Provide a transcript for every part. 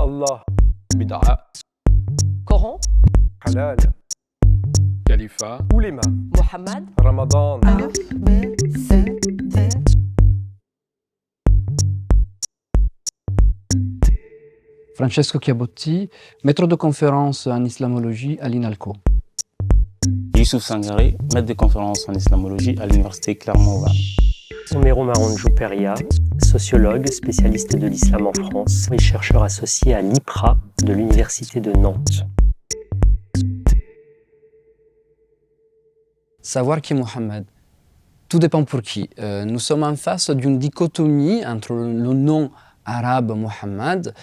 Allah, bid'a, Coran, halal, Khalifa, ulema, Mohammed, Ramadan, Alif, B, C, D. Francesco Chiabotti, maître de conférence en islamologie à l'INALCO. Youssouf Sangaré, maître de conférence en islamologie à l'université Clermont-Auvergne. Omero Maronjou Peria, sociologue, spécialiste de l'islam en France et chercheur associé à l'IPRA de l'Université de Nantes. Savoir qui est Mohammed. Tout dépend pour qui. Nous sommes en face d'une dichotomie entre le nom arabe Mohammed,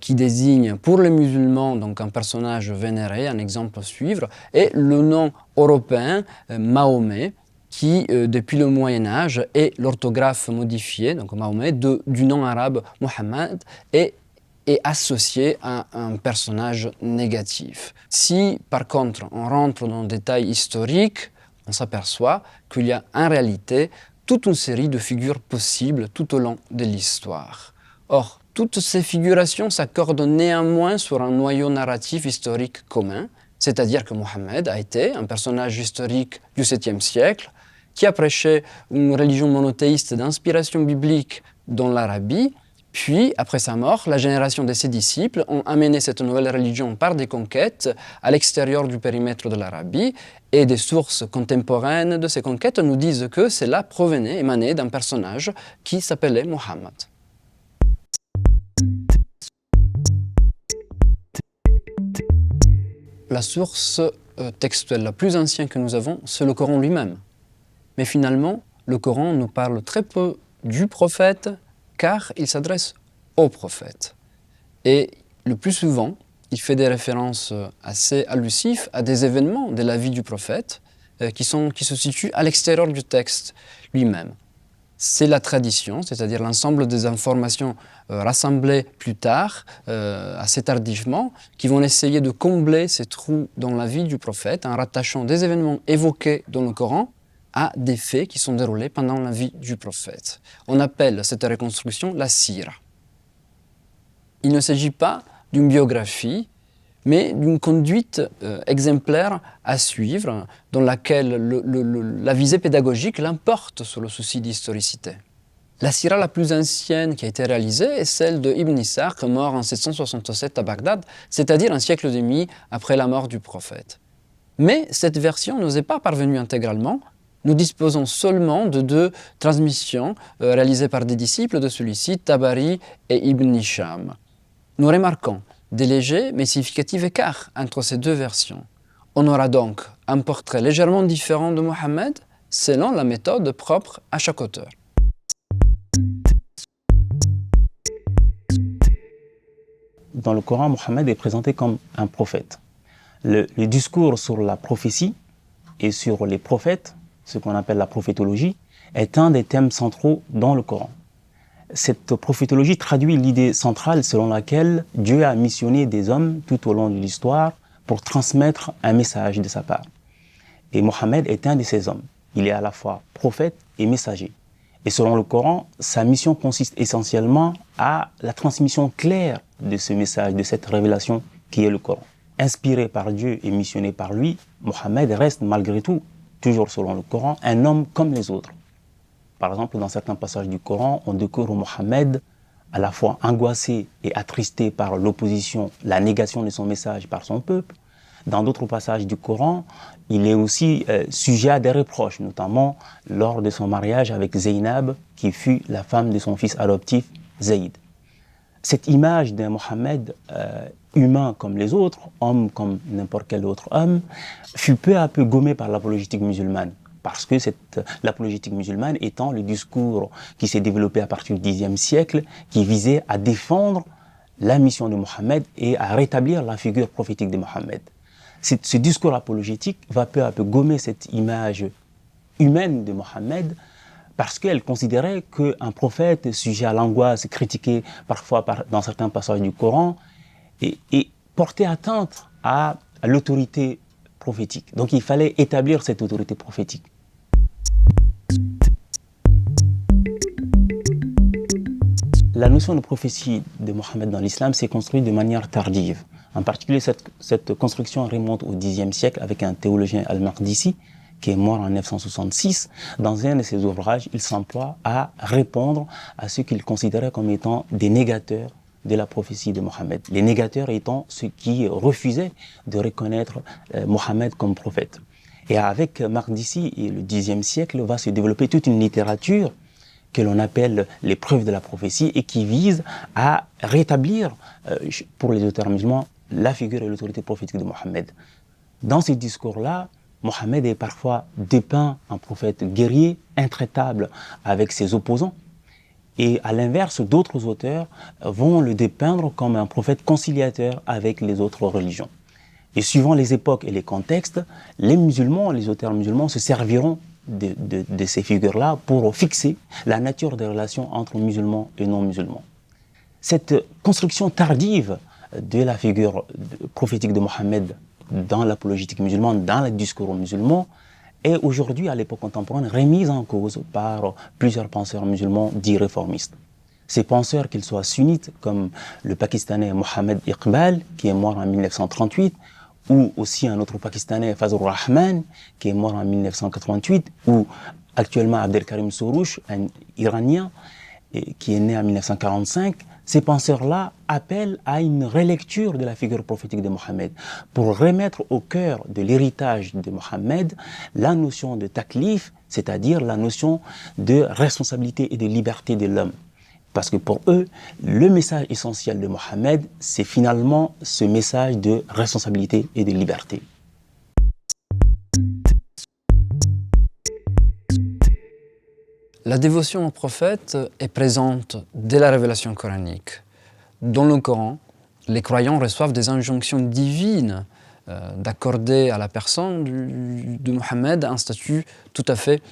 qui désigne pour les musulmans donc un personnage vénéré, un exemple à suivre, et le nom européen Mahomet, qui depuis le Moyen-Âge est l'orthographe modifiée, donc Mahomet, du nom arabe Mohammed, et est associé à un personnage négatif. Si par contre on rentre dans le détail historique, on s'aperçoit qu'il y a en réalité toute une série de figures possibles tout au long de l'histoire. Or, toutes ces figurations s'accordent néanmoins sur un noyau narratif historique commun, c'est-à-dire que Mohammed a été un personnage historique du 7e siècle qui a prêché une religion monothéiste d'inspiration biblique dans l'Arabie, puis, après sa mort, la génération de ses disciples ont amené cette nouvelle religion par des conquêtes à l'extérieur du périmètre de l'Arabie, et des sources contemporaines de ces conquêtes nous disent que cela provenait, émanait d'un personnage qui s'appelait Mohammed. La source textuelle la plus ancienne que nous avons, c'est le Coran lui-même. Mais finalement, le Coran nous parle très peu du prophète, car il s'adresse au prophète. Et le plus souvent, il fait des références assez allusives à des événements de la vie du prophète qui se situent à l'extérieur du texte lui-même. C'est la tradition, c'est-à-dire l'ensemble des informations rassemblées plus tard, assez tardivement, qui vont essayer de combler ces trous dans la vie du prophète en rattachant des événements évoqués dans le Coran à des faits qui sont déroulés pendant la vie du prophète. On appelle cette reconstruction la sira. Il ne s'agit pas d'une biographie, mais d'une conduite exemplaire à suivre, dans laquelle la visée pédagogique l'emporte sur le souci d'historicité. La sira la plus ancienne qui a été réalisée est celle de Ibn Ishaq, mort en 767 à Bagdad, c'est-à-dire un siècle et demi après la mort du prophète. Mais cette version ne nous est pas parvenue intégralement. Nous disposons seulement de 2 transmissions réalisées par des disciples de celui-ci, Tabari et Ibn Hisham. Nous remarquons des légers mais significatifs écarts entre ces 2 versions. On aura donc un portrait légèrement différent de Mohammed selon la méthode propre à chaque auteur. Dans le Coran, Mohammed est présenté comme un prophète. Le discours sur la prophétie et sur les prophètes, ce qu'on appelle la prophétologie, est un des thèmes centraux dans le Coran. Cette prophétologie traduit l'idée centrale selon laquelle Dieu a missionné des hommes tout au long de l'histoire pour transmettre un message de sa part. Et Mohammed est un de ces hommes. Il est à la fois prophète et messager. Et selon le Coran, sa mission consiste essentiellement à la transmission claire de ce message, de cette révélation qui est le Coran. Inspiré par Dieu et missionné par lui, Mohammed reste malgré tout, toujours selon le Coran, un homme comme les autres. Par exemple, dans certains passages du Coran, on découvre Mohammed à la fois angoissé et attristé par l'opposition, la négation de son message par son peuple. Dans d'autres passages du Coran, il est aussi sujet à des reproches, notamment lors de son mariage avec Zaynab, qui fut la femme de son fils adoptif, Zayd. Cette image d'un Mohammed humain comme les autres, homme comme n'importe quel autre homme, fut peu à peu gommée par l'apologétique musulmane. Parce que l'apologétique musulmane étant le discours qui s'est développé à partir du Xe siècle, qui visait à défendre la mission de Mohammed et à rétablir la figure prophétique de Mohammed. Ce discours apologétique va peu à peu gommer cette image humaine de Mohammed parce qu'elle considérait qu'un prophète sujet à l'angoisse, critiqué parfois dans certains passages du Coran, et portait atteinte à l'autorité prophétique. Donc il fallait établir cette autorité prophétique. La notion de prophétie de Mohammed dans l'islam s'est construite de manière tardive. En particulier, cette construction remonte au Xe siècle avec un théologien al-Maqdisi qui est mort en 966. Dans un de ses ouvrages, il s'emploie à répondre à ceux qu'il considérait comme étant des négateurs de la prophétie de Mohammed. Les négateurs étant ceux qui refusaient de reconnaître Mohammed comme prophète. Et avec Maqdisi et le Xe siècle va se développer toute une littérature que l'on appelle les preuves de la prophétie et qui vise à rétablir pour les auteurs musulmans la figure et l'autorité prophétique de Mohammed. Dans ces discours-là, Mohammed est parfois dépeint en prophète guerrier, intraitable avec ses opposants. Et à l'inverse, d'autres auteurs vont le dépeindre comme un prophète conciliateur avec les autres religions. Et suivant les époques et les contextes, les musulmans, les auteurs musulmans se serviront de ces figures-là pour fixer la nature des relations entre musulmans et non-musulmans. Cette construction tardive de la figure prophétique de Mohammed dans l'apologétique musulmane, dans le discours musulman, est aujourd'hui, à l'époque contemporaine, remise en cause par plusieurs penseurs musulmans dits réformistes. Ces penseurs, qu'ils soient sunnites, comme le Pakistanais Mohammed Iqbal, qui est mort en 1938, ou aussi un autre Pakistanais, Fazlur Rahman, qui est mort en 1988, ou actuellement Abdelkarim Soroush, un Iranien, qui est né en 1945, ces penseurs-là appellent à une relecture de la figure prophétique de Mohammed pour remettre au cœur de l'héritage de Mohammed la notion de taklif, c'est-à-dire la notion de responsabilité et de liberté de l'homme. Parce que pour eux, le message essentiel de Mohammed, c'est finalement ce message de responsabilité et de liberté. La dévotion au prophète est présente dès la révélation coranique. Dans le Coran, les croyants reçoivent des injonctions divines d'accorder à la personne de Mohammed un statut tout à fait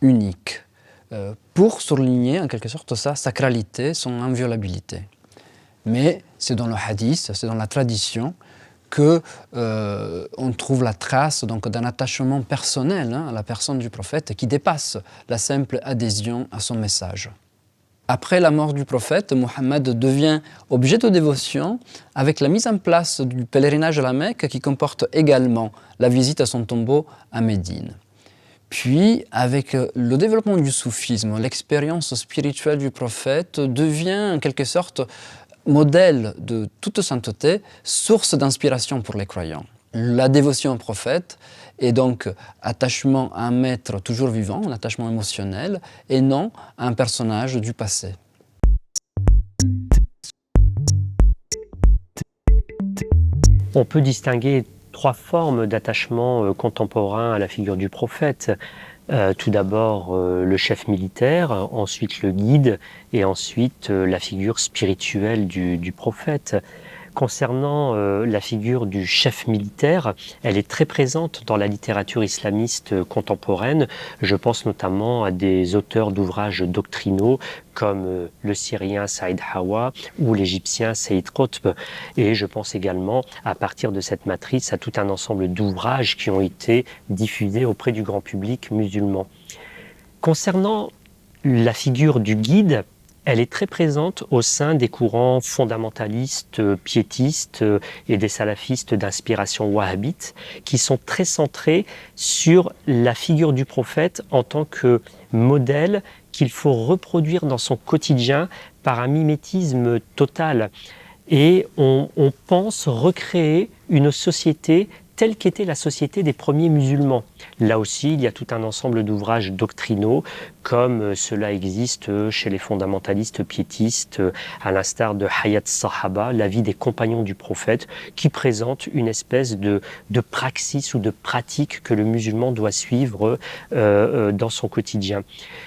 unique, pour souligner en quelque sorte sa sacralité, son inviolabilité. Mais c'est dans le hadith, c'est dans la tradition que on trouve la trace d'un attachement personnel à la personne du prophète qui dépasse la simple adhésion à son message. Après la mort du prophète, Mohammed devient objet de dévotion avec la mise en place du pèlerinage à la Mecque qui comporte également la visite à son tombeau à Médine. Puis, avec le développement du soufisme, l'expérience spirituelle du prophète devient en quelque sorte modèle de toute sainteté, source d'inspiration pour les croyants. La dévotion au prophète est donc attachement à un maître toujours vivant, un attachement émotionnel, et non à un personnage du passé. On peut distinguer trois formes d'attachement contemporain à la figure du prophète. Tout d'abord le chef militaire, ensuite le guide et ensuite la figure spirituelle du prophète. Concernant la figure du chef militaire, elle est très présente dans la littérature islamiste contemporaine. Je pense notamment à des auteurs d'ouvrages doctrinaux comme le Syrien Saïd Hawa ou l'Égyptien Saïd Qutb. Et je pense également, à partir de cette matrice, à tout un ensemble d'ouvrages qui ont été diffusés auprès du grand public musulman. Concernant la figure du guide, elle est très présente au sein des courants fondamentalistes, piétistes et des salafistes d'inspiration wahhabite qui sont très centrés sur la figure du prophète en tant que modèle qu'il faut reproduire dans son quotidien par un mimétisme total. Et on pense recréer une société telle qu'était la société des premiers musulmans. Là aussi, il y a tout un ensemble d'ouvrages doctrinaux, comme cela existe chez les fondamentalistes piétistes, à l'instar de Hayat Sahaba, la vie des compagnons du prophète, qui présente une espèce de praxis ou de pratique que le musulman doit suivre dans son quotidien.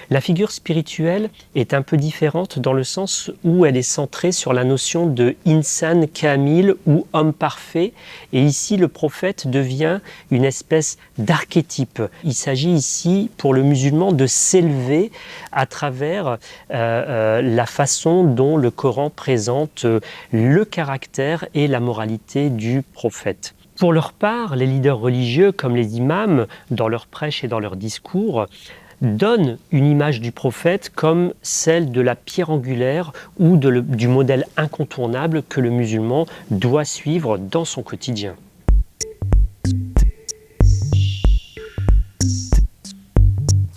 La figure spirituelle est un peu différente dans le sens où elle est centrée sur la notion de insan kamil ou homme parfait, et ici le prophète devient une espèce d'archétype. Il s'agit ici pour le musulman de s'élever à travers la façon dont le Coran présente le caractère et la moralité du prophète. Pour leur part, les leaders religieux comme les imams, dans leurs prêches et dans leurs discours, donne une image du prophète comme celle de la pierre angulaire ou du modèle incontournable que le musulman doit suivre dans son quotidien.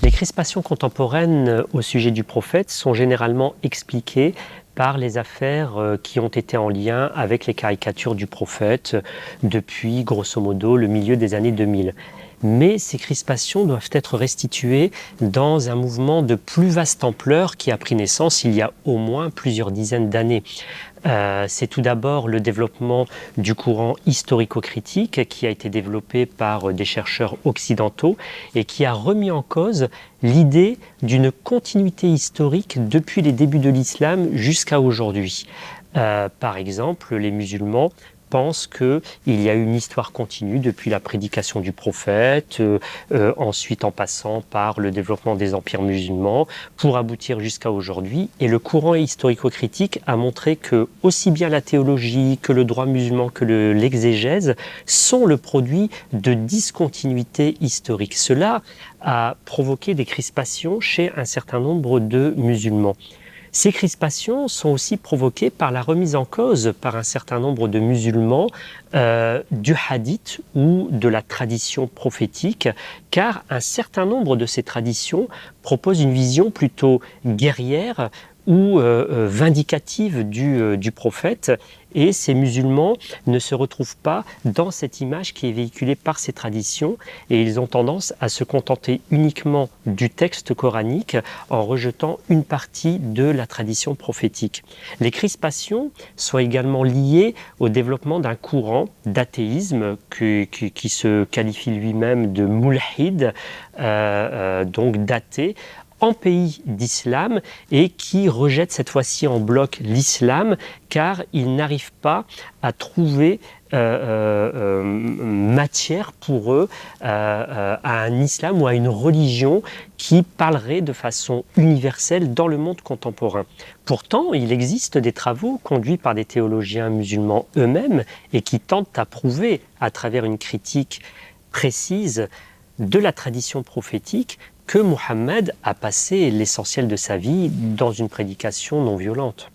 Les crispations contemporaines au sujet du prophète sont généralement expliquées par les affaires qui ont été en lien avec les caricatures du prophète depuis, grosso modo, le milieu des années 2000. Mais ces crispations doivent être restituées dans un mouvement de plus vaste ampleur qui a pris naissance il y a au moins plusieurs dizaines d'années. C'est tout d'abord le développement du courant historico-critique qui a été développé par des chercheurs occidentaux et qui a remis en cause l'idée d'une continuité historique depuis les débuts de l'islam jusqu'à aujourd'hui. Par exemple, les musulmans pensent qu'il y a une histoire continue depuis la prédication du prophète, ensuite en passant par le développement des empires musulmans, pour aboutir jusqu'à aujourd'hui. Et le courant historico-critique a montré que aussi bien la théologie que le droit musulman que l'exégèse sont le produit de discontinuités historiques. Cela a provoqué des crispations chez un certain nombre de musulmans. Ces crispations sont aussi provoquées par la remise en cause par un certain nombre de musulmans du hadith ou de la tradition prophétique, car un certain nombre de ces traditions proposent une vision plutôt guerrière ou vindicative du prophète, et ces musulmans ne se retrouvent pas dans cette image qui est véhiculée par ces traditions, et ils ont tendance à se contenter uniquement du texte coranique en rejetant une partie de la tradition prophétique. Les crispations sont également liées au développement d'un courant d'athéisme qui se qualifie lui-même de mulhid, donc d'athée, en pays d'islam, et qui rejette cette fois-ci en bloc l'islam car ils n'arrivent pas à trouver matière pour eux à un islam ou à une religion qui parlerait de façon universelle dans le monde contemporain. Pourtant, il existe des travaux conduits par des théologiens musulmans eux-mêmes et qui tentent à prouver, à travers une critique précise de la tradition prophétique, que Mohammed a passé l'essentiel de sa vie dans une prédication non violente.